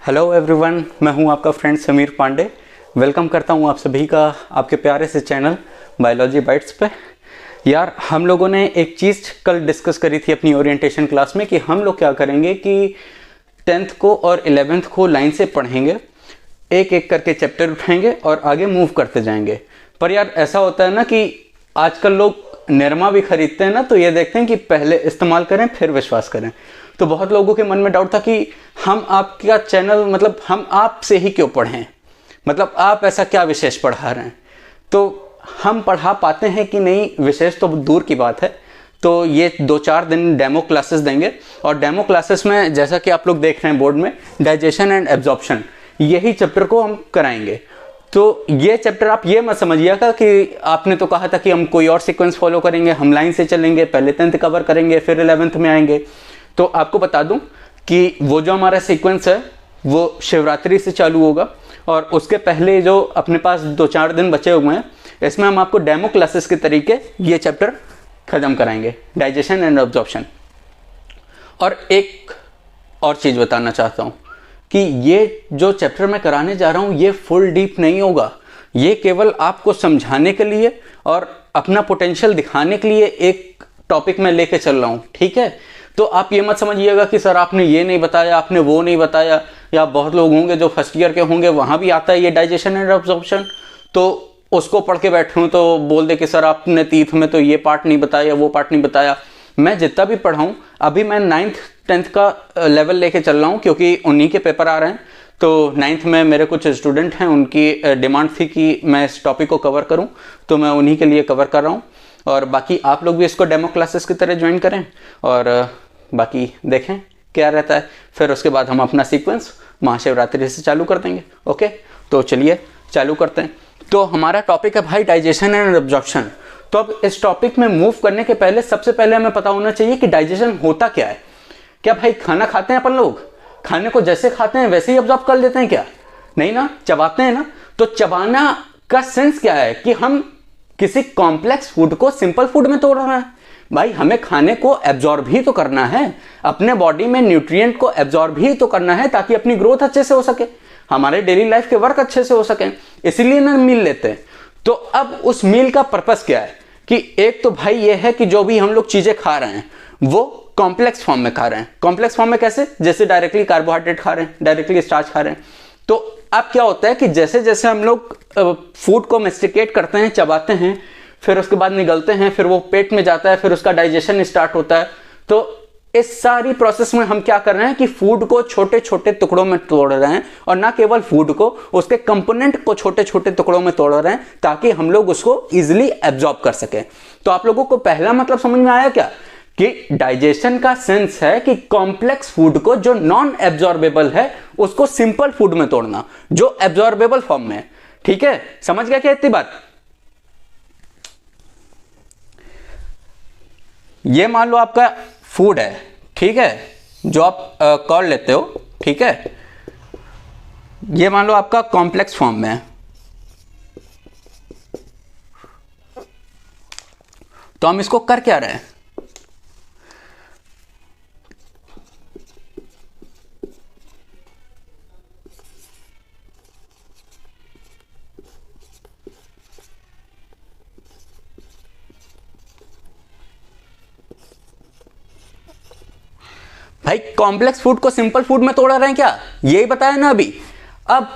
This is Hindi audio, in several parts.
हेलो एवरीवन, मैं हूं आपका फ्रेंड समीर पांडे। वेलकम करता हूं आप सभी का आपके प्यारे से चैनल बायोलॉजी बाइट्स पे। यार, हम लोगों ने एक चीज़ कल डिस्कस करी थी अपनी ओरिएंटेशन क्लास में कि हम लोग क्या करेंगे कि 10th को और 11th को लाइन से पढ़ेंगे, एक एक करके चैप्टर उठाएंगे और आगे मूव करते जाएंगे। पर यार ऐसा होता है ना कि आजकल लोग निरमा भी खरीदते हैं ना, तो ये देखते हैं कि पहले इस्तेमाल करें फिर विश्वास करें। तो बहुत लोगों के मन में डाउट था कि हम आपका चैनल मतलब हम आपसे ही क्यों पढ़ें, मतलब आप ऐसा क्या विशेष पढ़ा रहे हैं। तो हम पढ़ा पाते हैं कि नहीं, विशेष तो दूर की बात है। तो ये 2-4 दिन डेमो क्लासेस देंगे और डेमो क्लासेस में जैसा कि आप लोग देख रहे हैं बोर्ड में, डाइजेशन एंड एब्जॉर्प्शन, यही चैप्टर को हम कराएंगे। तो ये चैप्टर आप ये मत समझिएगा कि आपने तो कहा था कि हम कोई और सीक्वेंस फॉलो करेंगे, हम लाइन से चलेंगे, पहले 10th कवर करेंगे फिर 11th में आएंगे। तो आपको बता दूं कि वो जो हमारा सीक्वेंस है वो शिवरात्रि से चालू होगा और उसके पहले जो अपने पास 2-4 दिन बचे हुए हैं, इसमें हम आपको डेमो क्लासेस के तरीके ये चैप्टर खत्म कराएंगे, डाइजेशन एंड एब्जॉर्प्शन। और एक और चीज़ बताना चाहता हूँ कि ये जो चैप्टर मैं कराने जा रहा हूँ ये फुल डीप नहीं होगा, ये केवल आपको समझाने के लिए और अपना पोटेंशियल दिखाने के लिए एक टॉपिक में लेके चल रहा हूँ, ठीक है। तो आप ये मत समझिएगा कि सर आपने ये नहीं बताया, आपने वो नहीं बताया, या बहुत लोग होंगे जो फर्स्ट ईयर के होंगे वहाँ भी आता है ये डाइजेशन एंड एब्जॉर्प्शन, तो उसको पढ़ के बैठूँ तो बोल दे कि सर आपने तीर्थ में तो ये पार्ट नहीं बताया, वो पार्ट नहीं बताया। मैं जितना भी पढ़ाऊँ, अभी मैं 9th 10th का लेवल लेके चल रहा हूँ क्योंकि उन्हीं के पेपर आ रहे हैं। तो 9th में मेरे कुछ स्टूडेंट हैं, उनकी डिमांड थी कि मैं इस टॉपिक को कवर करूँ, तो मैं उन्हीं के लिए कवर कर रहा हूँ। और बाकी आप लोग भी इसको डेमो क्लासेस की तरह ज्वाइन करें और बाकी देखें क्या रहता है। फिर उसके बाद हम अपना सीक्वेंस महाशिवरात्रि से चालू कर देंगे। ओके, तो चलिए चालू करते हैं। तो हमारा टॉपिक है भाई डाइजेशन एंड एब्जॉर्प्शन। तो अब इस टॉपिक में मूव करने के पहले सबसे पहले हमें पता होना चाहिए कि डाइजेशन होता क्या है। क्या भाई खाना खाते हैं अपन लोग, खाने को जैसे खाते हैं वैसे ही एब्जॉर्ब कर लेते हैं क्या? नहीं ना, चबाते हैं ना। तो चबाना का सेंस क्या है कि हम किसी कॉम्प्लेक्स फूड को सिंपल फूड में तोड़ रहे हैं। भाई हमें खाने को एब्जॉर्ब ही तो करना है, अपने बॉडी में न्यूट्रिएंट को एब्जॉर्ब ही तो करना है ताकि अपनी ग्रोथ अच्छे से हो सके, हमारे डेली लाइफ के वर्क अच्छे से हो सके, इसीलिए ना मील लेते हैं। तो अब उस मील का पर्पस क्या है कि एक तो भाई ये है कि जो भी हम लोग चीजें खा रहे हैं वो कॉम्प्लेक्स फॉर्म में खा रहे हैं। कॉम्प्लेक्स फॉर्म में कैसे? जैसे डायरेक्टली कार्बोहाइड्रेट खा रहे हैं, डायरेक्टली स्टार्च खा रहे हैं। तो अब क्या होता है कि जैसे जैसे हम लोग फूड को मेस्टिकेट करते हैं, चबाते हैं, फिर उसके बाद निगलते हैं, फिर वो पेट में जाता है, फिर उसका डाइजेशन स्टार्ट होता है। तो इस सारी प्रोसेस में हम क्या कर रहे हैं कि फूड को छोटे छोटे टुकड़ों में तोड़ रहे हैं, और ना केवल फूड को, उसके कंपोनेंट को छोटे छोटे टुकड़ों में तोड़ रहे हैं ताकि हम लोग उसको इजिली एब्जॉर्ब कर सकें। तो आप लोगों को पहला मतलब समझ में आया क्या कि डाइजेशन का सेंस है कि कॉम्प्लेक्स फूड को जो नॉन एब्जॉर्बेबल है उसको सिंपल फूड में तोड़ना जो एब्जॉर्बेबल फॉर्म में है। ठीक है, समझ गया क्या इतनी बात? ये मान लो आपका फूड है, ठीक है, जो आप कर लेते हो, ठीक है। ये मान लो आपका कॉम्प्लेक्स फॉर्म में है। तो हम इसको कर क्या रहे हैं? भाई कॉम्प्लेक्स फूड को सिंपल फूड में तोड़ा रहे हैं क्या? यही बताया ना अभी। अब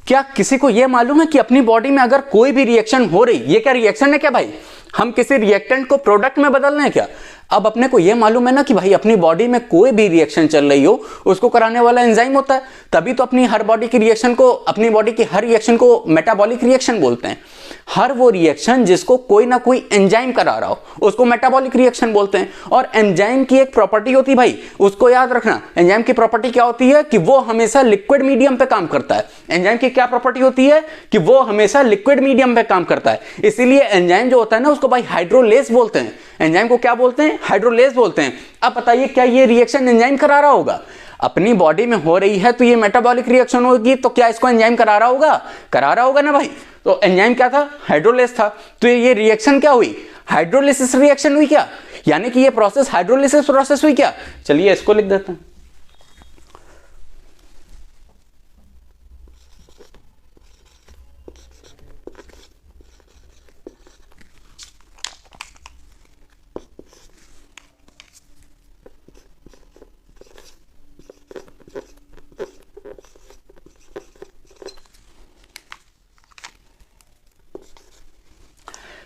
क्या किसी को यह मालूम है कि अपनी बॉडी में अगर कोई भी रिएक्शन हो रही, ये क्या रिएक्शन है क्या भाई? हम किसी रिएक्टेंट को प्रोडक्ट में बदल रहे हैं क्या? अब अपने को यह मालूम है ना कि भाई अपनी बॉडी में कोई भी रिएक्शन चल रही हो उसको कराने वाला एंजाइम होता है, तभी तो अपनी हर बॉडी की रिएक्शन को, अपनी बॉडी की हर रिएक्शन को मेटाबॉलिक रिएक्शन बोलते हैं। हर वो रिएक्शन जिसको कोई ना कोई एंजाइम करा रहा हो उसको मेटाबॉलिक रिएक्शन बोलते हैं। और एंजाइम की एक प्रॉपर्टी होती है भाई, उसको याद रखना। एंजाइम की प्रॉपर्टी क्या होती है कि वो हमेशा लिक्विड मीडियम पे काम करता है। एंजाइम की क्या प्रॉपर्टी होती है कि वो हमेशा लिक्विड मीडियम पे काम करता है। इसीलिए एंजाइम जो होता है ना उसको भाई हाइड्रोलेज बोलते हैं। एंजाइम को क्या बोलते हैं? हाइड्रोलेज बोलते हैं। अब बताइए क्या ये रिएक्शन एंजाइम करा रहा होगा? अपनी बॉडी में हो रही है तो ये मेटाबॉलिक रिएक्शन होगी, तो क्या इसको एंजाइम करा रहा होगा? करा रहा होगा ना भाई। तो एंजाइम क्या था? हाइड्रोलेज था। तो ये रिएक्शन क्या हुई? हाइड्रोलिसिस रिएक्शन हुई क्या? यानी कि ये प्रोसेस हाइड्रोलिसिस प्रोसेस हुई क्या? चलिए इसको लिख देते हैं।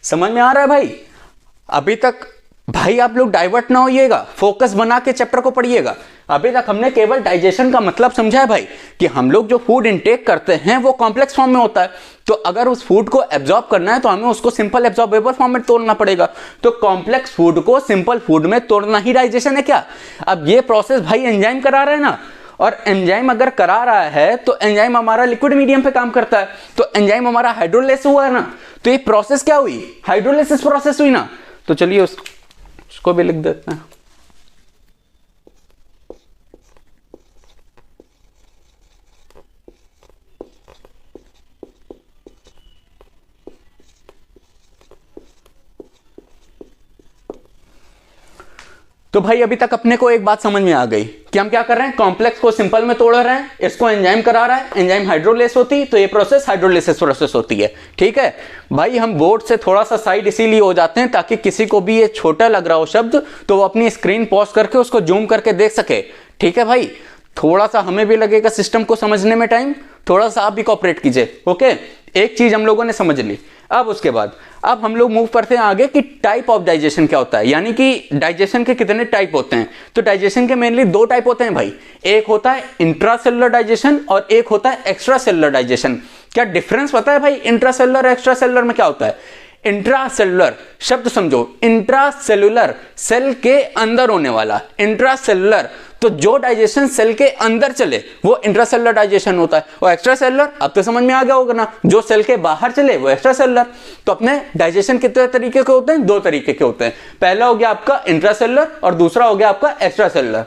समझ में आ रहा है भाई? अभी तक भाई आप लोग डाइवर्ट ना होइएगा, फोकस बना के चैप्टर को पढ़िएगा। अभी तक हमने केवल डाइजेशन का मतलब समझा है भाई, कि हम लोग जो फूड इनटेक करते हैं वो कॉम्प्लेक्स फॉर्म में होता है, तो अगर उस फूड को एब्जॉर्ब करना है तो हमें उसको सिंपल एब्जॉर्बेबल फॉर्म में तोड़ना पड़ेगा। तो कॉम्प्लेक्स फूड को सिंपल फूड में तोड़ना ही डाइजेशन है क्या? अब ये प्रोसेस भाई एंजाइम करा रहा है ना, और एंजाइम अगर करा रहा है तो एंजाइम हमारा लिक्विड मीडियम पे काम करता है, तो एंजाइम हमारा हाइड्रोलाइसिस हुआ है ना, तो ये प्रोसेस क्या हुई? हाइड्रोलाइसिस प्रोसेस हुई ना। तो चलिए उसको भी लिख देते हैं। तो भाई अभी तक अपने को एक बात समझ में आ गई कि हम क्या कर रहे हैं, कॉम्प्लेक्स को सिंपल में तोड़ रहे हैं, इसको एंजाइम करा रहा है, एंजाइम हाइड्रोलेस होती, तो ये प्रोसेस हाइड्रोलिसिस प्रोसेस होती है। ठीक है भाई, हम बोर्ड से थोड़ा सा साइड इसीलिए हो जाते हैं ताकि किसी को भी ये छोटा लग रहा हो शब्द तो वो अपनी स्क्रीन पॉज करके उसको जूम करके देख सके। ठीक है भाई, थोड़ा सा हमें भी लगेगा सिस्टम को समझने में टाइम, थोड़ा सा आप भी कोऑपरेट कीजिए। ओके, एक चीज हम लोगों ने समझ ली। अब उसके बाद अब हम लोग मूव करते हैं आगे कि टाइप ऑफ डाइजेशन क्या होता है, यानी कि डाइजेशन के कितने टाइप होते हैं। तो डाइजेशन के मेनली दो टाइप होते हैं भाई, एक होता है इंट्रासेलुलर डाइजेशन और एक होता है एक्स्ट्रा सेलुलर डाइजेशन। क्या डिफरेंस पता है भाई इंट्रासेलुलर और एक्स्ट्रा सेलुलर में क्या होता है? इंट्रासेलुलर शब्द समझो, इंट्रासेलुलर सेल के अंदर होने वाला, इंट्रासेलुलर तो जो डाइजेशन सेल के अंदर चले वो इंट्रासेलुलर डाइजेशन होता है, और एक्स्ट्रा सेलुलर अब तो समझ में आ गया होगा ना, जो सेल के बाहर चले वो एक्स्ट्रा सेलुलर। तो अपने डाइजेशन कितने तरीके के होते हैं? दो तरीके के होते हैं। पहला हो गया आपका इंट्रासेलुलर और दूसरा हो गया आपका एक्स्ट्रा सेलुलर।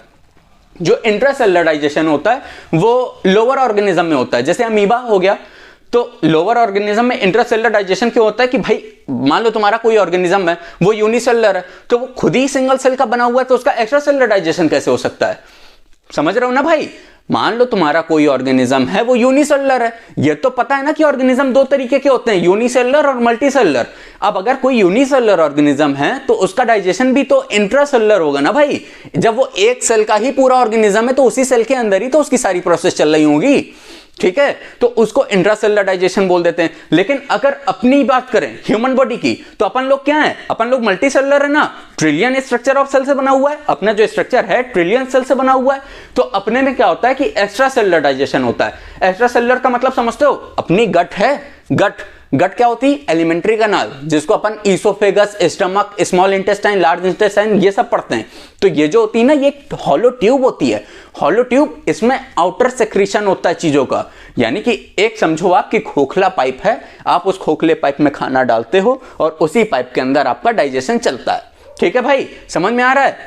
जो इंट्रासेलुलर डाइजेशन होता है वो लोअर ऑर्गेनिज्म में होता है, जैसे अमीबा हो गया। तो लोअर ऑर्गेनिज्म में इंट्रासेलुलर डाइजेशन क्यों होता है कि भाई मान लो तुम्हारा कोई ऑर्गेनिज्म है वो यूनिसेलुलर है, तो वो खुद ही सिंगल सेल का बना हुआ है, तो उसका एक्स्ट्रा सेलुलर डाइजेशन कैसे हो सकता है? समझ रहे हो ना भाई? मान लो तुम्हारा कोई ऑर्गेनिज्म है वो यूनिसेलुलर है, ये तो पता है ना कि ऑर्गेनिज्म दो तरीके के होते हैं, यूनिसेलुलर और मल्टीसेलुलर। अब अगर कोई यूनिसेलुलर ऑर्गेनिज्म है तो उसका डाइजेशन भी तो इंट्रासेलुलर होगा ना भाई। जब वो एक सेल का ही पूरा ऑर्गेनिज्म है तो उसी सेल के अंदर ही तो उसकी सारी प्रोसेस चल रही होगी। ठीक है, तो उसको इंट्रासेलुलर डाइजेशन बोल देते हैं। लेकिन अगर अपनी बात करें ह्यूमन बॉडी की, तो अपन लोग क्या है? अपन लोग मल्टीसेलुलर है ना, ट्रिलियन स्ट्रक्चर ऑफ सेल से बना हुआ है, अपना जो स्ट्रक्चर है ट्रिलियन सेल से बना हुआ है। तो अपने में क्या होता है कि एक्स्ट्रा सेलुलर डाइजेशन होता है। एक्स्ट्रा सेलुलर का मतलब समझते हो? अपनी गट है, गट क्या होती है? एलिमेंट्री कैनाल, जिसको अपन oesophagus, stomach, small intestine, large intestine ये सब पढ़ते हैं। तो ये जो होती है ना, ये हॉलो ट्यूब होती है। हॉलो ट्यूब, इसमें आउटर सेक्रीशन होता है चीजों का, यानी कि एक समझो आप कि खोखला पाइप है, आप उस खोखले पाइप में खाना डालते हो और उसी पाइप के अंदर आपका डाइजेशन चलता है। ठीक है भाई, समझ में आ रहा है?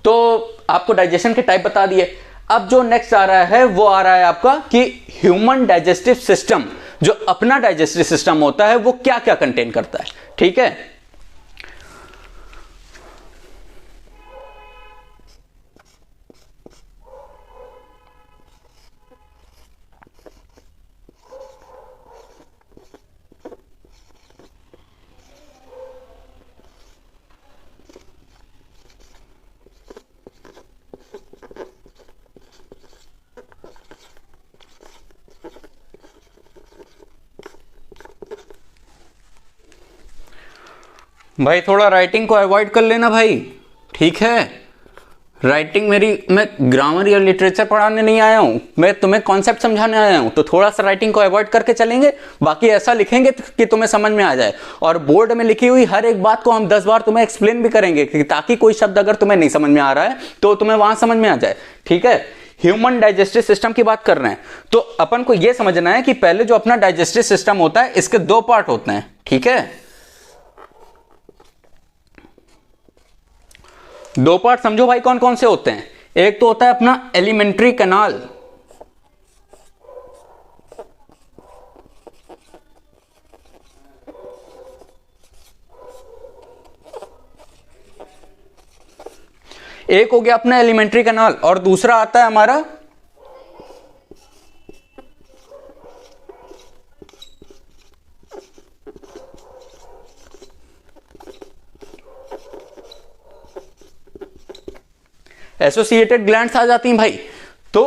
तो आपको डाइजेशन के टाइप बता दिए। अब जो नेक्स्ट आ रहा है वो आ रहा है आपका कि ह्यूमन डाइजेस्टिव सिस्टम, जो अपना डाइजेस्टिव सिस्टम होता है वो क्या क्या कंटेन करता है। ठीक है, भाई थोड़ा राइटिंग को अवॉइड कर लेना भाई। ठीक है, राइटिंग मैं ग्रामर या लिटरेचर पढ़ाने नहीं आया हूं, मैं तुम्हें कॉन्सेप्ट समझाने आया हूं। तो थोड़ा सा राइटिंग को अवॉइड करके चलेंगे, बाकी ऐसा लिखेंगे कि तुम्हें समझ में आ जाए। और बोर्ड में लिखी हुई हर एक बात को हम 10 बार तुम्हें एक्सप्लेन भी करेंगे, ताकि कोई शब्द अगर तुम्हें नहीं समझ में आ रहा है तो तुम्हें वहां समझ में आ जाए। ठीक है, ह्यूमन डाइजेस्टिव सिस्टम की बात कर रहे हैं, तो अपन को यह समझना है कि पहले जो अपना डाइजेस्टिव सिस्टम होता है इसके दो पार्ट होते हैं। ठीक है, दो पार्ट समझो भाई कौन कौन से होते हैं। एक तो होता है अपना एलिमेंट्री कैनाल, एक हो गया अपना एलिमेंट्री कैनाल, और दूसरा आता है हमारा एसोसिएटेड ग्लैंड्स आ जाती हैं भाई। तो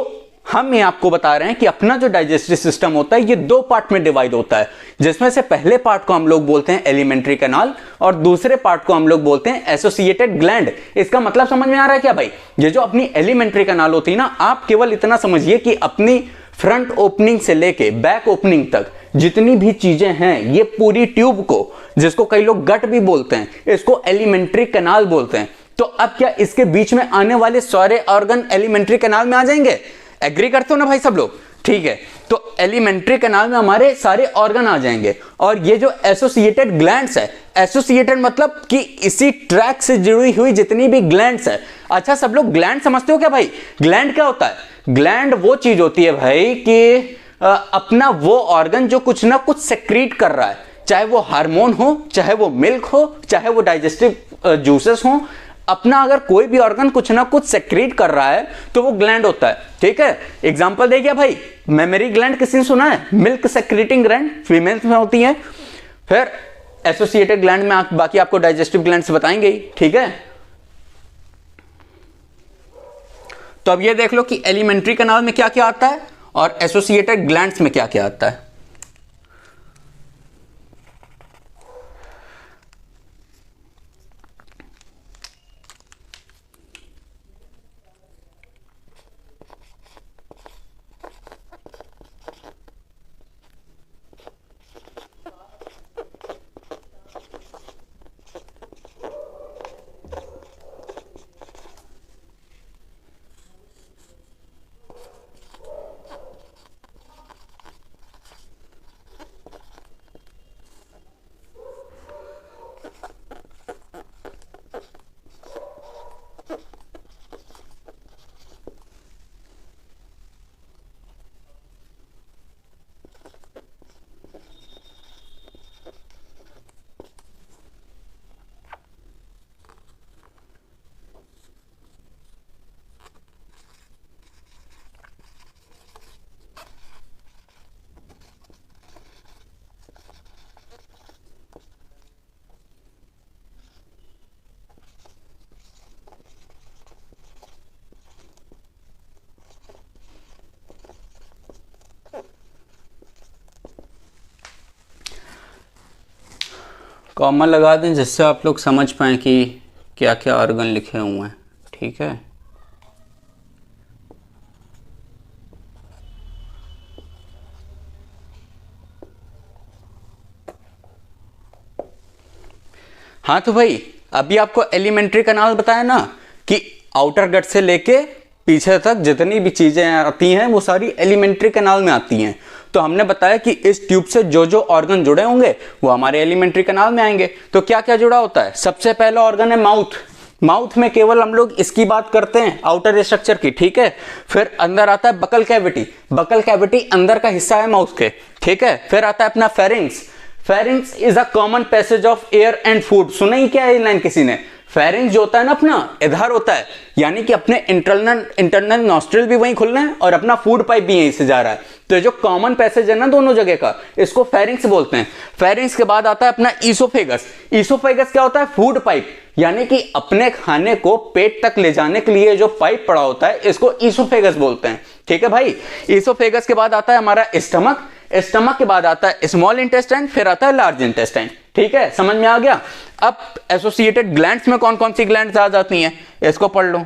हम ये आपको बता रहे हैं कि अपना जो डाइजेस्टिव सिस्टम होता है ये दो पार्ट में डिवाइड होता है, जिसमें से पहले पार्ट को हम लोग बोलते हैं एलिमेंट्री कैनाल और दूसरे पार्ट को हम लोग बोलते हैं एसोसिएटेड ग्लैंड। इसका मतलब समझ में आ रहा है क्या भाई? ये जो अपनी एलिमेंट्री कैनाल होती है ना, आप केवल इतना समझिए कि अपनी फ्रंट ओपनिंग से लेके बैक ओपनिंग तक जितनी भी चीजें हैं, ये पूरी ट्यूब को, जिसको कई लोग गट भी बोलते हैं, इसको एलिमेंट्री कैनाल बोलते हैं। तो अब क्या इसके बीच में आने वाले सारे ऑर्गन एलिमेंट्री कैनाल में आ जाएंगे? एग्री करते हो ना भाई सब लोग? ठीक है, तो एलिमेंट्री कैनाल में हमारे सारे ऑर्गन आ जाएंगे। और ये जो एसोसिएटेड ग्लैंड्स है, एसोसिएटेड मतलब कि इसी ट्रैक से जुड़ी हुई जितनी भी ग्लैंड्स है। अच्छा, सब लोग ग्लैंड समझते हो क्या भाई? ग्लैंड क्या होता है? ग्लैंड वो चीज होती है भाई कि अपना वो ऑर्गन जो कुछ ना कुछ सेक्रीट कर रहा है, चाहे वो हार्मोन हो, चाहे वो मिल्क हो, चाहे वो डाइजेस्टिव जूसेस हो, अपना अगर कोई भी ऑर्गन कुछ ना कुछ सेक्रीट कर रहा है तो वो ग्लैंड होता है। ठीक है, एग्जांपल दे गया भाई, मेमरी ग्लैंड किसी ने सुना है? मिल्क सेक्रीटिंग ग्लैंड फीमेल्स में होती है। फिर एसोसिएटेड ग्लैंड में बाकी आपको डाइजेस्टिव ग्लैंड्स बताएंगे ही। ठीक है, तो अब ये देख लो कि एलिमेंट्री कैनाल में क्या क्या आता है और एसोसिएटेड ग्लैंड्स में क्या क्या आता है। कॉमा लगा दें जिससे आप लोग समझ पाएं कि क्या क्या ऑर्गन लिखे हुए हैं। ठीक है, हाँ तो भाई अभी आपको एलिमेंट्री कैनाल बताया ना कि आउटर गट से लेके पीछे तक जितनी भी चीजें आती हैं वो सारी एलिमेंट्री कैनाल में आती हैं। तो हमने बताया कि इस ट्यूब से जो जो ऑर्गन जुड़े होंगे वो हमारे एलिमेंट्री कैनाल में आएंगे। तो क्या क्या जुड़ा होता है? सबसे पहला ऑर्गन है माउथ। माउथ में केवल हम लोग इसकी बात करते हैं, आउटर स्ट्रक्चर की। ठीक है, फिर अंदर आता है बकल कैविटी। बकल कैविटी अंदर का हिस्सा है माउथ के। ठीक है, फिर आता है अपना pharynx. Pharynx is a common passage of air and food. सुना ही क्या है लाइन किसी ने? फेरिंग्स जो होता है ना अपना, इधर होता है, यानी कि अपने इंटरनल नॉस्ट्रिल भी वहीं खुलना है और अपना फूड पाइप भी यहीं से जा रहा है। तो जो कॉमन पैसेज है ना दोनों जगह का, इसको फेरिंग्स बोलते हैं। फेरिंग्स के बाद आता है अपना ईसोफेगस। ईसोफेगस क्या होता है? फूड पाइप, यानी कि अपने खाने को पेट तक ले जाने के लिए जो पाइप पड़ा होता है इसको ईसोफेगस बोलते हैं। ठीक है भाई, ईसोफेगस के बाद आता है हमारा स्टमक। स्टमक के बाद आता है स्मॉल इंटेस्टाइन, फिर आता है लार्ज इंटेस्टाइन। ठीक है, समझ में आ गया? अब एसोसिएटेड ग्लैंड्स में कौन कौन सी ग्लैंड्स आ जाती हैं इसको पढ़ लो।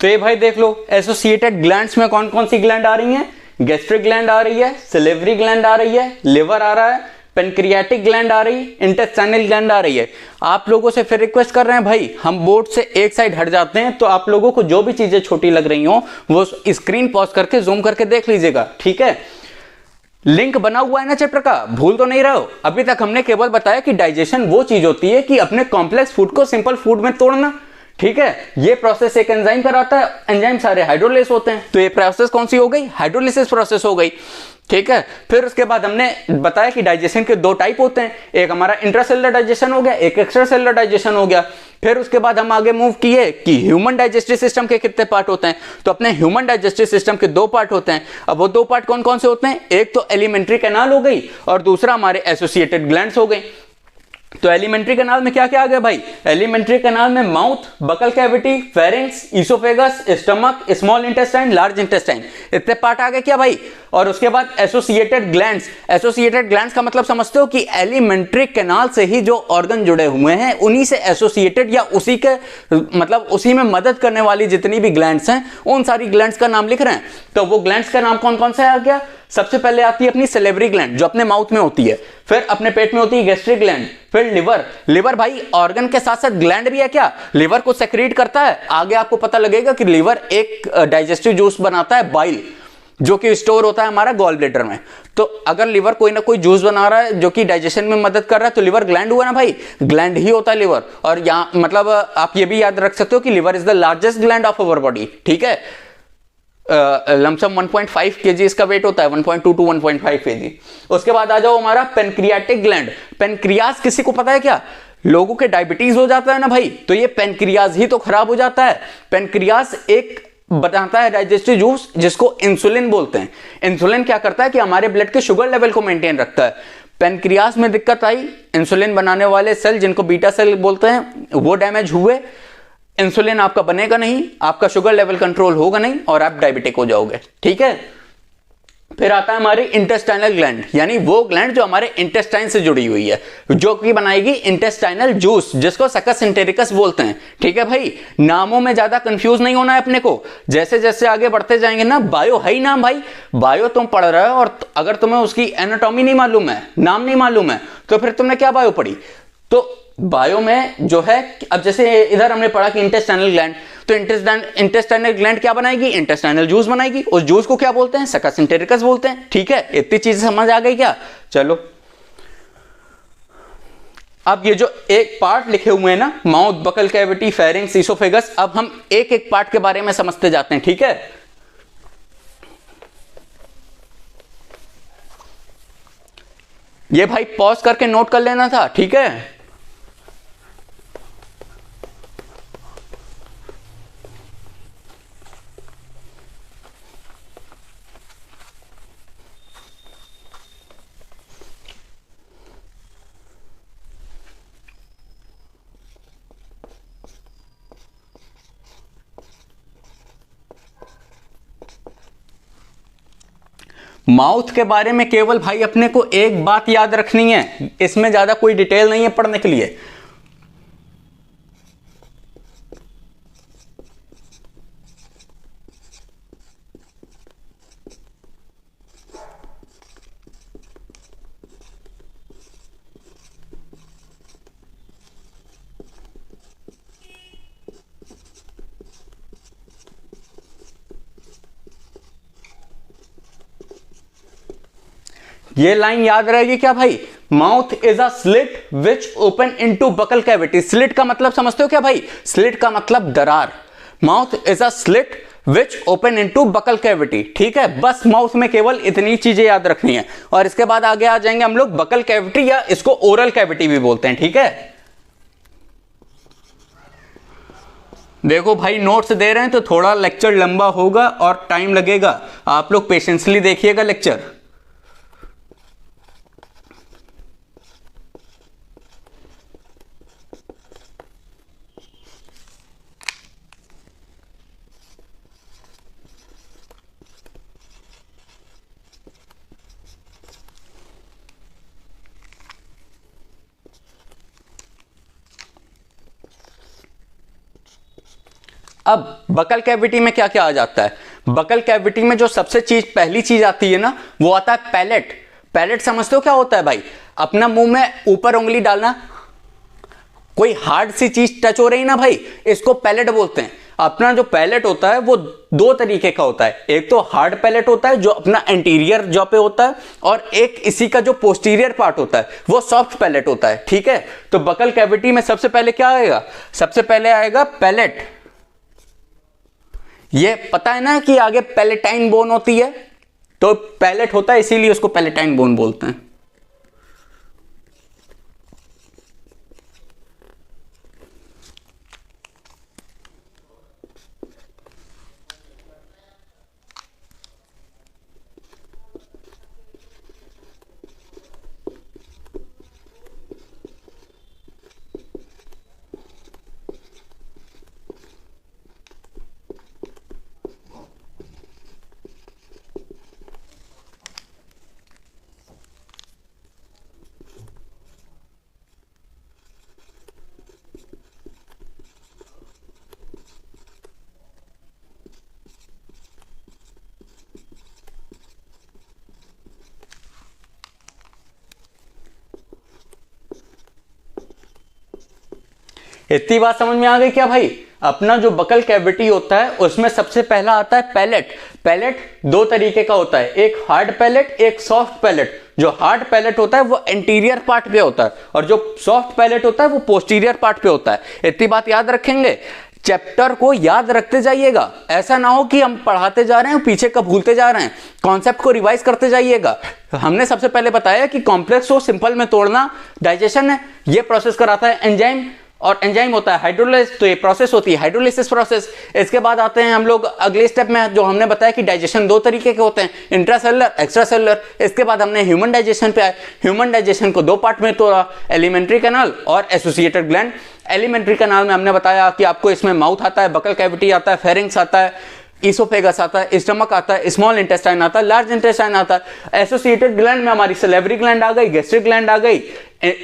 तो ये भाई देख लो, एसोसिएटेड ग्लैंड्स में कौन कौन सी ग्लैंड आ रही हैं? गैस्ट्रिक ग्लैंड आ रही है, सिलेवरी ग्लैंड आ रही है, लिवर आ रहा है, पेनक्रियाटिक ग्लैंड आ रही है, इंटेस्टाइनल ग्लैंड आ रही है। आप लोगों से फिर रिक्वेस्ट कर रहे हैं भाई, हम बोर्ड से एक साइड हट जाते हैं, तो आप लोगों को जो भी चीजें छोटी लग रही हो वो स्क्रीन पॉज करके जूम करके देख लीजिएगा, ठीक है? लिंक बना हुआ है ना चैप्टर का, भूल तो नहीं रहे हो? अभी तक हमने केवल बताया कि डाइजेशन वो चीज होती है कि अपने कॉम्प्लेक्स फूड को सिंपल फूड में तोड़ना, ठीक है? ये प्रोसेस एक एंजाइम कराता है, एंजाइम सारे हाइड्रोलिस होते हैं, तो ये प्रोसेस कौन सी हो गई? हाइड्रोलिसिस प्रोसेस हो गई, ठीक है? फिर उसके बाद हमने बताया कि डाइजेशन के दो टाइप होते हैं, एक हमारा इंट्रासेलुलर डाइजेशन हो गया, एक एक्स्ट्रासेलुलर डाइजेशन हो गया। फिर उसके बाद हम आगे मूव किए कि ह्यूमन डाइजेस्टिव सिस्टम के कितने पार्ट होते हैं, तो अपने ह्यूमन डाइजेस्टिव सिस्टम के दो पार्ट होते हैं। अब वो दो पार्ट कौन कौन से होते हैं? एक तो एलिमेंट्री कैनाल हो गई और दूसरा हमारे एसोसिएटेड ग्लैंड्स हो गई। तो एलिमेंट्री कैनाल में क्या क्या आ गया भाई? एलिमेंट्री कैनाल में mouth, buccal cavity, pharynx, oesophagus, stomach, small intestine, large intestine, इतने पार्ट आ गए क्या भाई? और उसके बाद एसोसिएटेड ग्लैंड्स। एसोसिएटेड ग्लैंड्स का मतलब समझते हो कि एलिमेंट्री कैनाल से ही जो ऑर्गन जुड़े हुए हैं उन्हीं से एसोसिएटेड या उसी के मतलब उसी में मदद करने वाली जितनी भी ग्लैंड्स हैं उन सारी ग्लैंड्स का नाम लिख रहे हैं। तो वो ग्लैंड्स का नाम कौन कौन सा आ गया? सबसे पहले आती है अपनी सेलेवरी ग्लैंड जो अपने माउथ में होती है, फिर अपने पेट में होती है गैस्ट्रिक ग्लैंड, फिर लिवर। लिवर भाई ऑर्गन के साथ साथ ग्लैंड भी है क्या? लिवर को सेक्रेट करता है। आगे आपको पता लगेगा कि लिवर एक डाइजेस्टिव जूस बनाता है, बाइल, जो कि स्टोर होता है हमारा गॉल ब्लैडर में। तो अगर लिवर कोई ना कोई जूस बना रहा है जो कि डाइजेशन में मदद कर रहा है तो लिवर ग्लैंड हुआ ना भाई, ग्लैंड ही होता है लिवर। और यहां मतलब आप ये भी याद रख सकते हो कि liver is the largest gland of our body, ठीक है? लमसम 1.5 kg इसका वेट होता है, 1.2 to 1.5 kg। उसके बाद आ जाओ हमारा पेनक्रियाटिक ग्लैंड। पेनक्रियाज किसी को पता है क्या? लोगों के डायबिटीज हो जाता है ना भाई, तो ये पेनक्रियाज ही तो खराब हो जाता है। पेनक्रियाज एक बताता है डाइजेस्टिव जूस जिसको इंसुलिन बोलते हैं। इंसुलिन क्या करता है कि हमारे ब्लड के शुगर लेवल को मेंटेन रखता है। पेनक्रियाज में दिक्कत आई, इंसुलिन बनाने वाले सेल जिनको बीटा सेल बोलते हैं वो डैमेज हुए, इंसुलिन आपका बनेगा नहीं, आपका शुगर लेवल कंट्रोल होगा नहीं और आप डायबिटिक हो जाओगे, ठीक है? फिर आता है हमारी इंटेस्टाइनल ग्लैंड, यानी वो ग्लैंड जो हमारे इंटेस्टाइन से जुड़ी हुई है, जो कि बनाएगी इंटेस्टाइनल जूस जिसको सकस एंटेरिकस बोलते हैं, ठीक है भाई? नामों में ज्यादा कंफ्यूज नहीं होना है अपने को। जैसे जैसे आगे बढ़ते जाएंगे ना, बायो है ही नाम भाई, बायो तुम पढ़ रहे हो और अगर तुम्हें उसकी एनाटॉमी नहीं मालूम है, नाम नहीं मालूम है, तो फिर तुमने क्या बायो पढ़ी? तो बायो में जो है, अब जैसे इधर हमने पढ़ा कि इंटेस्टाइनल ग्लैंड, तो इंटेस्टाइनल ग्लैंड क्या बनाएगी? इंटेस्टाइनल जूस बनाएगी। उस जूस को क्या बोलते हैं? सकस एंटेरिकस बोलते हैं, ठीक है? इतनी चीजें समझ आ गई क्या? चलो अब ये जो एक पार्ट लिखे हुए हैं ना, mouth, buccal cavity, pharynx, oesophagus, अब हम एक एक पार्ट के बारे में समझते जाते हैं, ठीक है? ये भाई पॉज करके नोट कर लेना था, ठीक है? माउथ के बारे में केवल भाई अपने को एक बात याद रखनी है, इसमें ज्यादा कोई डिटेल नहीं है पढ़ने के लिए। ये लाइन याद रहेगी क्या भाई? Mouth is a slit which open into buccal cavity. Slit का मतलब समझते हो क्या भाई? स्लिट का मतलब दरार। Mouth is a slit which open into buccal cavity, ठीक है? बस माउथ में केवल इतनी चीजें याद रखनी है और इसके बाद आगे आ जाएंगे हम लोग बकल कैविटी, या इसको ओरल कैविटी भी बोलते हैं, ठीक है? देखो भाई नोट्स दे रहे हैं तो थोड़ा लेक्चर लंबा होगा और टाइम लगेगा, आप लोग पेशेंसली देखिएगा लेक्चर। अब बकल कैविटी में क्या क्या आ जाता है? बकल कैविटी में जो सबसे पहली चीज आती है ना, वो आता है पैलेट। पैलेट समझते हो क्या होता है भाई? अपना मुंह में ऊपर उंगली डालना, कोई हार्ड सी चीज टच हो रही ना भाई, इसको पैलेट बोलते हैं। अपना जो पैलेट होता है वो दो तरीके का होता है, एक तो हार्ड पैलेट होता है जो अपना एंटीरियर जॉ पे होता है, और एक इसी का जो पोस्टीरियर पार्ट होता है वो सॉफ्ट पैलेट होता है, ठीक है। तो बकल कैविटी में सबसे पहले क्या आएगा? सबसे पहले आएगा पैलेट। ये पता है ना कि आगे पैलेटाइन बोन होती है, तो पैलेट होता है इसीलिए उसको पैलेटाइन बोन बोलते हैं। इतनी बात समझ में आ गई क्या भाई? अपना जो बकल कैविटी होता है उसमें सबसे पहला आता है पैलेट। पैलेट दो तरीके का होता है, एक हार्ड पैलेट, एक सॉफ्ट पैलेट। जो हार्ड पैलेट होता है वो एंटीरियर पार्ट पे होता है, और जो सॉफ्ट पैलेट होता है वो पोस्टीरियर पार्ट पे होता है। इतनी बात याद रखेंगे, चैप्टर को याद रखते जाइएगा, ऐसा ना हो कि हम पढ़ाते जा रहे हैं पीछे का भूलते जा रहे हैं। कॉन्सेप्ट को रिवाइज करते जाइएगा। हमने सबसे पहले बताया कि कॉम्प्लेक्स को सिंपल में तोड़ना डाइजेशन है, ये प्रोसेस कराता है एंजाइम, और एंजाइम होता है हाइड्रोलाइज, तो ये प्रोसेस होती है हाइड्रोलिसिस प्रोसेस। इसके बाद आते हैं हम लोग अगले स्टेप में, जो हमने बताया कि डाइजेशन दो तरीके के होते हैं, इंट्रासेलुलर, एक्स्ट्रासेलुलर। इसके बाद हमने ह्यूमन डाइजेशन पे आए। ह्यूमन डाइजेशन को दो पार्ट में तोड़ा, एलिमेंट्री कैनाल और एसोसिएटेड ग्लैंड। एलिमेंट्री कैनाल में हमने बताया कि आपको इसमें माउथ आता है, बकल कैविटी आता है, फेरिंग्स आता है, इसोफेगस आता है, स्टमक आता है, स्मॉल इंटेस्टाइन आता है, लार्ज इंटेस्टाइन आता है। एसोसिएटेड ग्लैंड में हमारी सलेवरी ग्लैंड आ गई, गैस्ट्रिक ग्लैंड आ गई,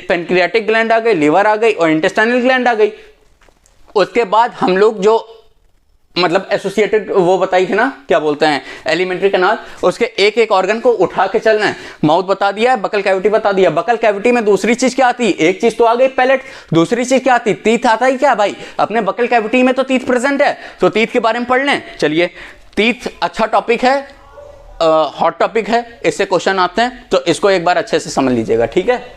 पेनक्रियाटिक ग्लैंड आ गई, लिवर आ गई और इंटेस्टाइनल ग्लैंड आ गई। उसके बाद हम लोग जो मतलब एसोसिएटेड वो बताई थी ना, क्या बोलते हैं, एलिमेंट्री कैनाल, उसके एक एक ऑर्गन को उठा के चलना है। माउथ बता दिया है, बकल कैविटी बता दिया। बकल कैविटी में दूसरी चीज क्या आती है? एक चीज तो आ गई पैलेट, दूसरी चीज क्या आती? टीथ आता है क्या भाई? अपने बकल कैविटी में तो टीथ प्रेजेंट है, तो टीथ के बारे में पढ़ लें। चलिए, टीथ अच्छा टॉपिक है, हॉट टॉपिक है, इससे क्वेश्चन आते हैं, तो इसको एक बार अच्छे से समझ लीजिएगा, ठीक है।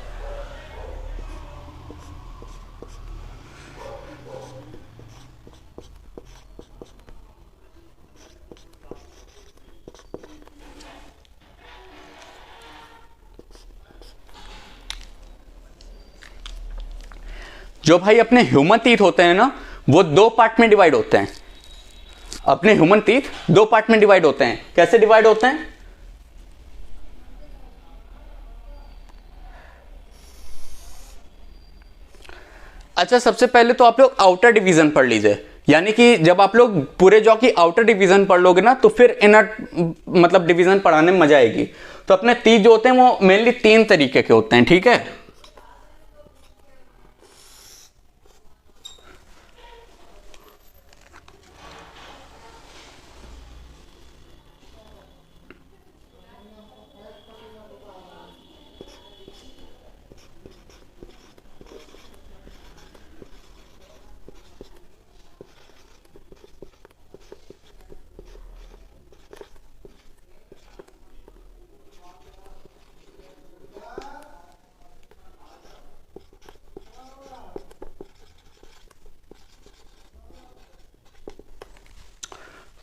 जो भाई अपने ह्यूमन टीथ होते हैं ना, वो दो पार्ट में डिवाइड होते हैं। अपने ह्यूमन टीथ दो पार्ट में डिवाइड होते हैं। कैसे डिवाइड होते हैं? अच्छा, सबसे पहले तो आप लोग आउटर डिवीजन पढ़ लीजिए, यानी कि जब आप लोग पूरे जॉ की आउटर डिवीजन पढ़ लोगे ना, तो फिर इनर मतलब डिवीजन पढ़ाने में मजा आएगी। तो अपने टीथ जो होते हैं वो मेनली तीन तरीके के होते हैं, ठीक है।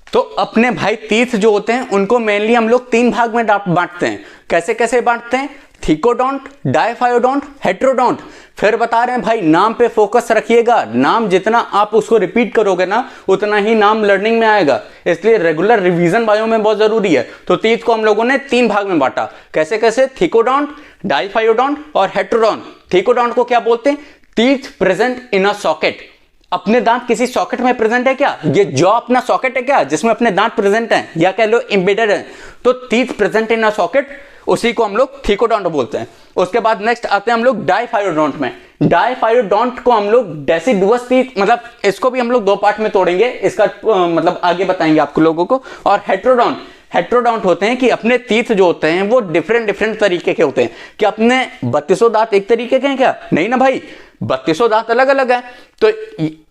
तो अपने भाई टीथ जो होते हैं उनको मेनली हम लोग तीन भाग में बांटते हैं। कैसे कैसे बांटते हैं? थिकोडोंट, डायफायोडोंट, हेट्रोडोंट। फिर बता रहे हैं भाई, नाम पे फोकस रखिएगा। नाम जितना आप उसको रिपीट करोगे ना, उतना ही नाम लर्निंग में आएगा, इसलिए रेगुलर रिवीजन बायो में बहुत जरूरी है। तो टीथ को हम लोगों ने तीन भाग में बांटा। कैसे कैसे? थिकोडोंट, डायफायोडोंट और हेट्रोडोंट। थिकोडोंट को क्या बोलते हैं? Teeth present in a socket. अपने दांत किसी सॉकेट में प्रेजेंट है क्या? ये जॉ अपना सॉकेट है क्या जिसमें अपने दांत प्रेजेंट हैं, या कह लो एम्बेडेड है? तो teeth present in a socket, उसी को हम लोग थिकोडोंट बोलते हैं। उसके बाद नेक्स्ट आते हैं हम लोग डाइफायोडोंट में। डाइफायोडोंट को हम लोग डेसिडुअस टीथ, मतलब इसको भी हम लोग 2 पार्ट में तोड़ेंगे, इसका मतलब आगे बताएंगे आपको लोगों को। और हेट्रोडोंट, हेट्रोडोंट होते हैं कि अपने टीथ जो होते हैं वो डिफरेंट तरीके के होते हैं। कि अपने 32 दांत एक तरीके के हैं क्या? नहीं ना भाई, 32 दांत अलग अलग है। तो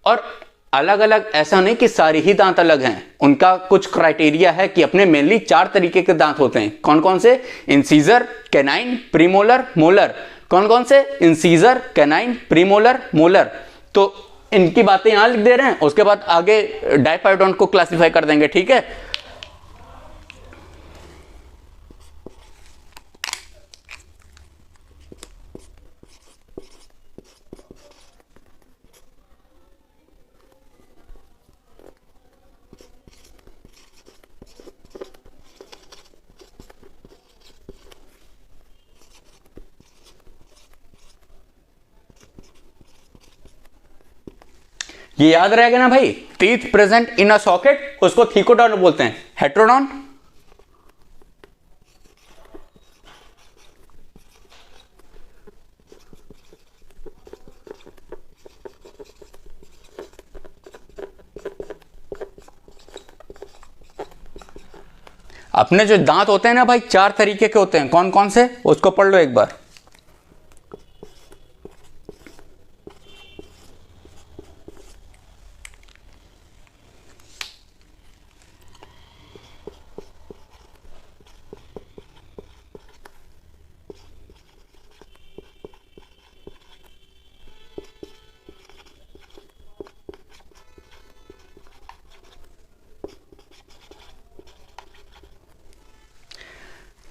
और अलग अलग ऐसा नहीं कि सारे ही दांत अलग हैं, उनका कुछ क्राइटेरिया है कि अपने मेनली 4 तरीके के दांत होते हैं। कौन कौन से? Incisor, canine, premolar, molar. कौन कौन से? Incisor, canine, premolar, molar. तो इनकी बातें यहां लिख दे रहे हैं, उसके बाद आगे डाइफायोडोंट को क्लासिफाई कर देंगे, ठीक है। ये याद रहेगा ना भाई, teeth present in a socket, उसको थिकोडोंट बोलते हैं। हेट्रोडोंट, अपने जो दांत होते हैं ना भाई 4 तरीके के होते हैं। कौन कौन से? उसको पढ़ लो एक बार।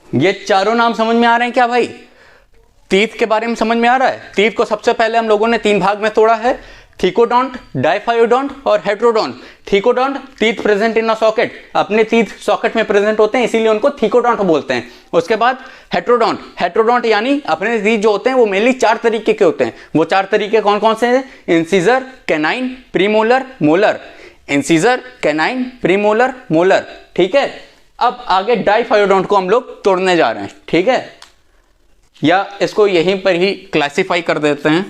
ये चारों नाम समझ में आ रहे हैं क्या भाई? टीथ के बारे में समझ में आ रहा है? टीथ को सबसे पहले हम लोगों ने 3 भाग में तोड़ा है, थिकोडोंट, डाइफायोडोंट और heterodont. Thecodont, teeth present in a socket, अपने टीथ सॉकेट में प्रेजेंट होते हैं इसीलिए उनको थिकोडोंट बोलते हैं। उसके बाद हेट्रोडोंट, हेट्रोडोंट यानी अपने टीथ जो होते हैं वो मेनली 4 तरीके के होते हैं। वो 4 तरीके कौन कौन से हैं? Incisor, canine, premolar, molar. Incisor, canine, premolar, molar, ठीक है। अब आगे डाइफायोडोंट को हम लोग तोड़ने जा रहे हैं, ठीक है, या इसको यहीं पर ही क्लासिफाई कर देते हैं।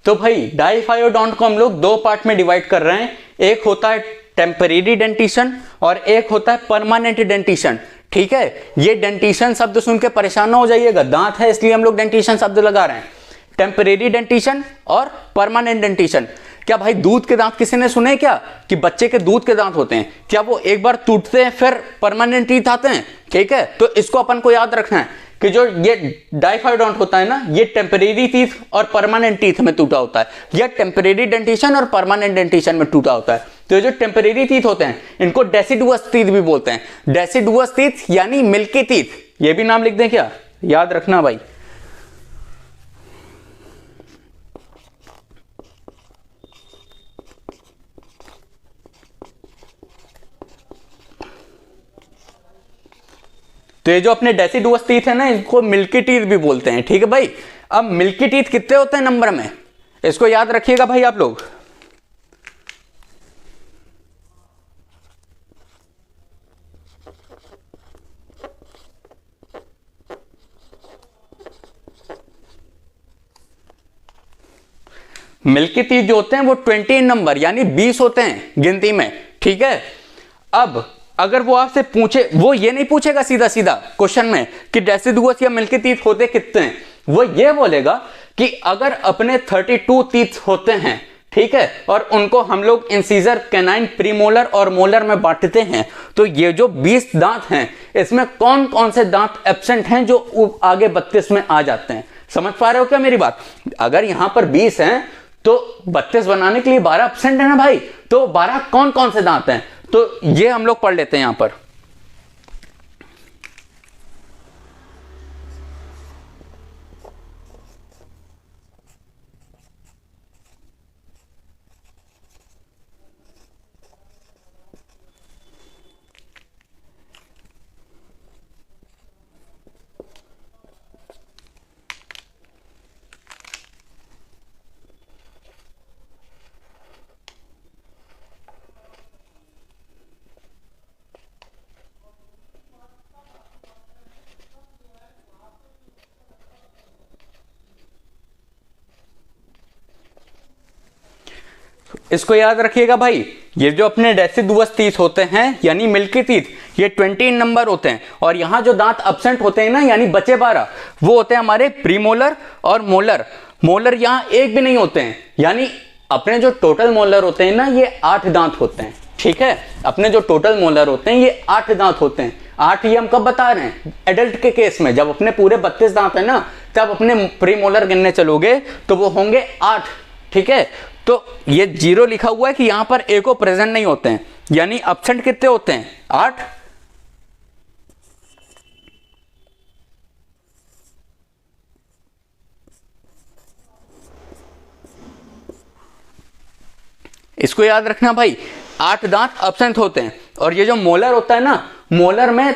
तो भाई डाइफायोडोंट को हम लोग 2 पार्ट में डिवाइड कर रहे हैं। एक होता है टेम्परेरी डेंटिशन और एक होता है परमानेंट डेंटिशन, ठीक है। ये डेंटिशन शब्द सुन के परेशान ना हो जाइएगा, दांत है इसलिए हम लोग डेंटिशन शब्द लगा रहे हैं। टेम्परेरी डेंटिशन और परमानेंट डेंटिशन। क्या भाई दूध के दांत किसी ने सुने क्या कि बच्चे के दूध के दांत होते हैं? क्या वो एक बार टूटते हैं फिर परमानेंट टीथ आते हैं? ठीक है, तो इसको अपन को याद रखना है कि जो ये डाइफायोडोंट होता है ना, ये टेम्परेरी टीथ और परमानेंट टीथ में टूटा होता है, या टेम्परेरी डेंटिशन और परमानेंट डेंटिशन में टूटा होता है। तो ये जो टेम्परेरी टीथ होते हैं इनको डेसिडुअस टीथ भी बोलते हैं। डेसिडुअस टीथ यानी मिल्की टीथ, ये भी नाम लिख दें क्या, याद रखना भाई। तो ये जो अपने डेसिडुअस टीथ है ना, इनको मिल्की टीथ भी बोलते हैं, ठीक है भाई। अब मिल्की टीथ कितने होते हैं नंबर में, इसको याद रखिएगा भाई आप लोग। मिल्की टीथ जो होते हैं वो 20 नंबर यानी 20 होते हैं गिनती में, ठीक है। अब अगर वो आपसे पूछे, वो ये नहीं पूछेगा सीधा सीधा क्वेश्चन में कि डेसिडुअस या मिल्की टीथ होते कितने हैं, वो ये बोलेगा कि अगर अपने 32 टीथ होते हैं, ठीक है, और उनको हम लोग इंसीजर, कैनाइन, प्रीमोलर और मोलर में बांटते हैं। तो ये जो 20 दांत हैं, इसमें कौन कौन से दांत एब्सेंट हैं जो आगे 32 में आ जाते हैं? समझ पा रहे हो क्या मेरी बात? अगर यहां पर 20 हैं तो 32 बनाने के लिए 12 एब्सेंट है ना भाई, तो 12 कौन कौन से दांत हैं, तो ये हम लोग पढ़ लेते हैं यहां पर। इसको याद रखिएगा भाई, ये जो अपने डेसिडुअस टीथ होते हैं यानी मिल्की टीथ, ये 20 नंबर होते हैं, और यहां जो दांत एब्सेंट होते हैं ना यानी बचे 12, वो होते हैं हमारे प्रीमोलर और मोलर। मोलर यहां एक भी नहीं होते हैं, यानी अपने जो टोटल मोलर होते हैं ना ये 8 दांत होते हैं। ठीक है, अपने जो टोटल मोलर होते हैं ये 8 दांत होते हैं। 8 ये हम कब बता रहे हैं? एडल्ट के केस में, जब अपने पूरे 32 दांत है ना, तब अपने प्रीमोलर गिनने चलोगे तो वो होंगे 8। ठीक है, तो ये 0 लिखा हुआ है कि यहां पर ए को प्रेजेंट नहीं होते हैं, यानी एब्सेंट कितने होते हैं? 8। इसको याद रखना भाई, 8 दांत एब्सेंट होते हैं। और ये जो मोलर होता है ना, मोलर में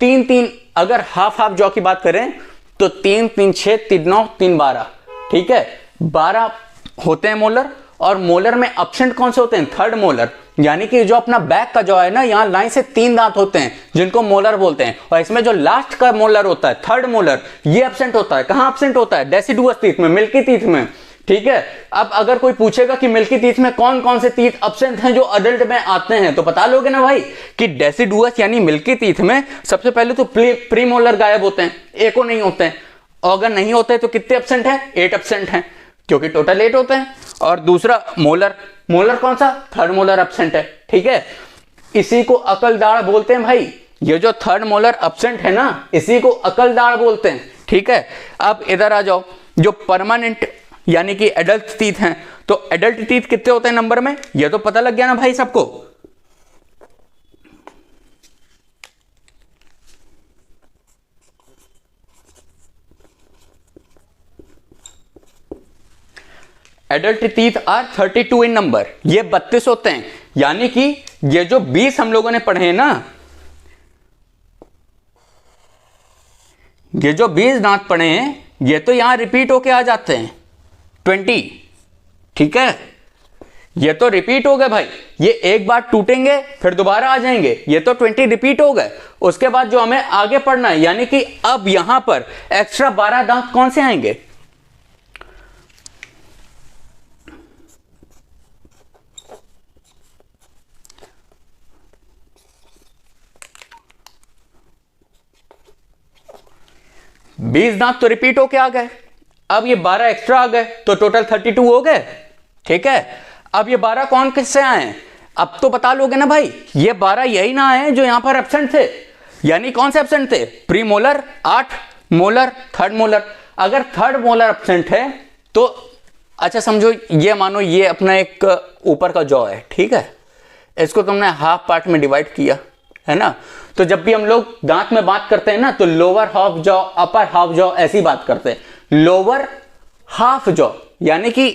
3-3, अगर हाफ हाफ जॉ की बात करें तो 3, 3, 6, 3, 9, 3, 12। ठीक है, 12 होते हैं मोलर। और मोलर में एब्सेंट कौन से होते हैं? थर्ड मोलर, यानी कि जो अपना बैक का जो है ना, यहां लाइन से 3 दांत होते हैं जिनको मोलर बोलते हैं, और इसमें जो लास्ट का मोलर होता है, थर्ड मोलर, ये एब्सेंट होता है। कहां एब्सेंट होता है? डेसिडुअस टीथ में, मिल्की टीथ में। ठीक है, अब अगर कोई पूछेगा कि मिल्की टीथ में कौन कौन से टीथ एब्सेंट हैं जो अडल्ट में आते हैं, तो बता लोगे ना भाई कि डेसिडुअस यानी मिल्की टीथ में सबसे पहले तो प्रीमोलर गायब होते हैं, एक को नहीं होते हैं। और अगर नहीं होते तो कितने एब्सेंट हैं? 8 एब्सेंट हैं, क्योंकि टोटल 8 होते हैं। और दूसरा मोलर, मोलर कौन सा? थर्ड मोलर एब्सेंट है। ठीक है, इसी को अकलदाढ़ बोलते हैं भाई। ये जो थर्ड मोलर एब्सेंट है ना, इसी को अकलदाढ़ बोलते हैं। ठीक है, अब इधर आ जाओ, जो परमानेंट यानी कि एडल्ट टीथ हैं, तो एडल्ट टीथ कितने होते हैं नंबर में? ये तो पता लग गया ना भाई सबको। Adult teeth are 32 in number, ये 32 होते हैं। यानी कि ये जो 20 हम लोगों ने पढ़े हैं ना, ये जो 20 दांत पढ़े हैं, ये तो यहां रिपीट होके आ जाते हैं 20। ठीक है, ये तो रिपीट हो गए भाई, ये एक बार टूटेंगे फिर दोबारा आ जाएंगे, ये तो 20 रिपीट हो गए। उसके बाद जो हमें आगे पढ़ना है, यानी कि अब यहां पर एक्स्ट्रा 12 दांत कौन से आएंगे? बीस दांत तो रिपीट होके आ गए, अब ये 12 एक्स्ट्रा आ गए, तो टोटल 32 हो गए। ठीक है, अब ये 12 कौन किससे आए? अब तो बता लोगे ना भाई, ये 12 यही ना आए जो यहां पर एब्सेंट थे। यानी कौन से एब्सेंट थे? Premolar 8, molar, third molar. अगर थर्ड मोलर एब्सेंट है तो अच्छा समझो, ये मानो ये अपना एक ऊपर का जॉ है। ठीक है, इसको तुमने हाफ पार्ट में डिवाइड किया है ना, तो जब भी हम लोग दांत में बात करते हैं ना, तो lower half jaw, upper half jaw, ऐसी बात करते हैं। लोअर हाफ जॉ यानी कि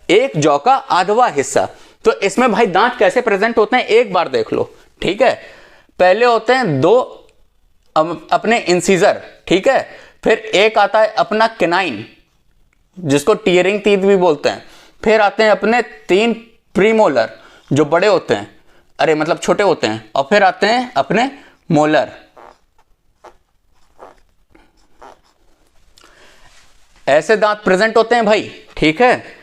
एक जॉ का आधवा हिस्सा। तो इसमें भाई दांत कैसे प्रेजेंट होते हैं एक बार देख लो। ठीक है, पहले होते हैं 2 अपने इंसीजर। ठीक है, फिर एक आता है अपना केनाइन, जिसको टीयरिंग टीथ भी बोलते हैं। फिर आते हैं अपने 3 प्रीमोलर जो बड़े होते हैं, अरे मतलब छोटे होते हैं। और फिर आते हैं अपने मोलर। ऐसे दांत प्रेजेंट होते हैं भाई। ठीक है,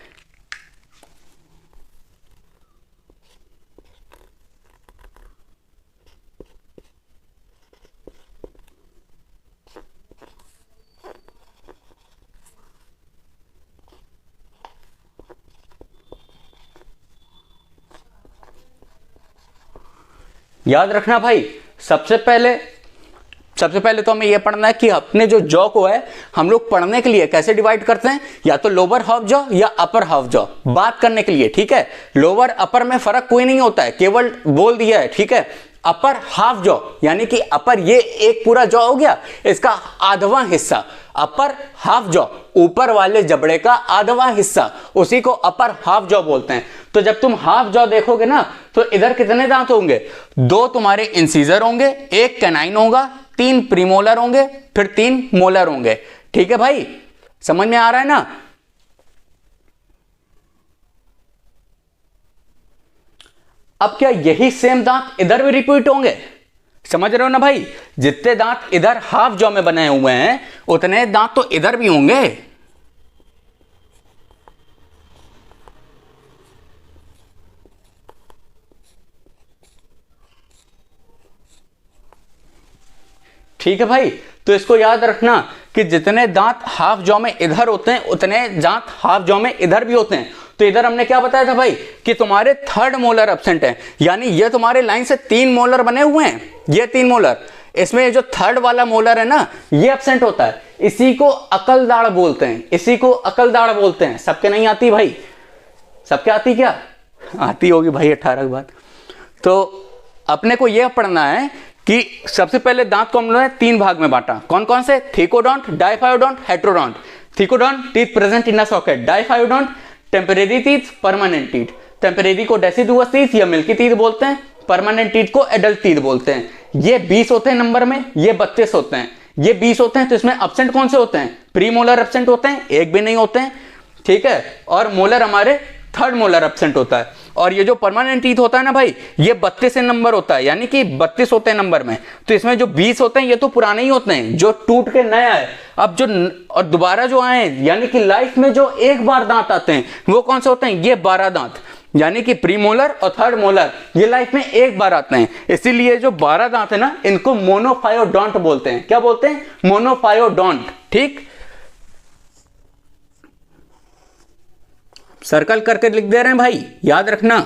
याद रखना भाई, सबसे पहले तो हमें यह पढ़ना है कि अपने जो जॉ को है हम लोग पढ़ने के लिए कैसे डिवाइड करते हैं, या तो लोअर हाफ जॉ या अपर हाफ जॉ, बात करने के लिए, ठीक है। लोअर अपर में फर्क कोई नहीं होता है, केवल बोल दिया है, ठीक है। अपर हाफ जॉ यानी कि अपर ये एक पूरा जॉ हो गया, इसका आधवां हिस्सा, अपर हाफ जॉ ऊपर वाले जबड़े का आधवां हिस्सा, उसी को अपर हाफ जॉ बोलते हैं। तो जब तुम हाफ जॉ देखोगे ना तो इधर कितने दांत होंगे, 2 तुम्हारे इंसीजर होंगे, 1 कैनाइन होगा, 3 प्रीमोलर होंगे, फिर 3 मोलर होंगे, ठीक है भाई, समझ में आ रहा है ना। अब क्या यही सेम दांत इधर भी रिपीट होंगे, समझ रहे हो ना भाई, जितने दांत इधर हाफ जॉ में बने हुए हैं उतने दांत तो इधर भी होंगे। ठीक है भाई, तो इसको याद रखना कि जितने दांत हाफ जॉ में इधर होते हैं उतने दांत हाफ जॉ में इधर भी होते हैं। तो इधर हमने क्या बताया था भाई कि तुम्हारे 3rd मोलर एब्सेंट है, यानी ये तुम्हारे लाइन से 3 मोलर बने हुए हैं, ये 3 मोलर, इसमें ये जो 3rd वाला मोलर है ना ये एब्सेंट होता है, इसी को अकलदाड़ बोलते हैं, इसी को अकलदाड़ बोलते हैं। सबके नहीं आती भाई, सबके आती क्या, आती होगी भाई 18 के बाद। तो अपने को यह पढ़ना है कि सबसे पहले दांत को हम लोगों ने 3 भाग में बांटा, कौन कौन से, thecodont, diphyodont, heterodont. Thecodont teeth present in a socket, diphyodont temporary teeth, permanent teeth. Temporary को डेसिडुअस टीथ या मिल्की टीथ बोलते हैं, परमानेंट टीथ को एडल्ट टीथ बोलते हैं। ये 20 होते हैं नंबर में, ये 32 होते हैं, ये 20 होते हैं। तो इसमें एब्सेंट कौन से होते हैं, प्रीमोलर एब्सेंट होते हैं, एक भी नहीं होते हैं, ठीक है, और मोलर हमारे 3rd मोलर एब्सेंट होता है। और ये जो परमानेंट टीथ होता है ना भाई ये 32 नंबर होता है, यानी कि 32 होते हैं नंबर में। तो इसमें जो 20 होते हैं ये तो पुराने ही होते हैं, जो टूट के नया है। अब जो और दोबारा जो आए यानी कि लाइफ में जो एक बार दांत आते हैं वो कौन से होते हैं, ये 12 दांत, यानी कि प्रीमोलर और 3rd मोलर ये लाइफ में एक बार आते हैं। इसीलिए जो 12 दांत है ना इनको मोनोफायोडोंट बोलते हैं। क्या बोलते हैं, मोनोफायोडोंट, ठीक। सर्कल करके लिख दे रहे हैं भाई, याद रखना।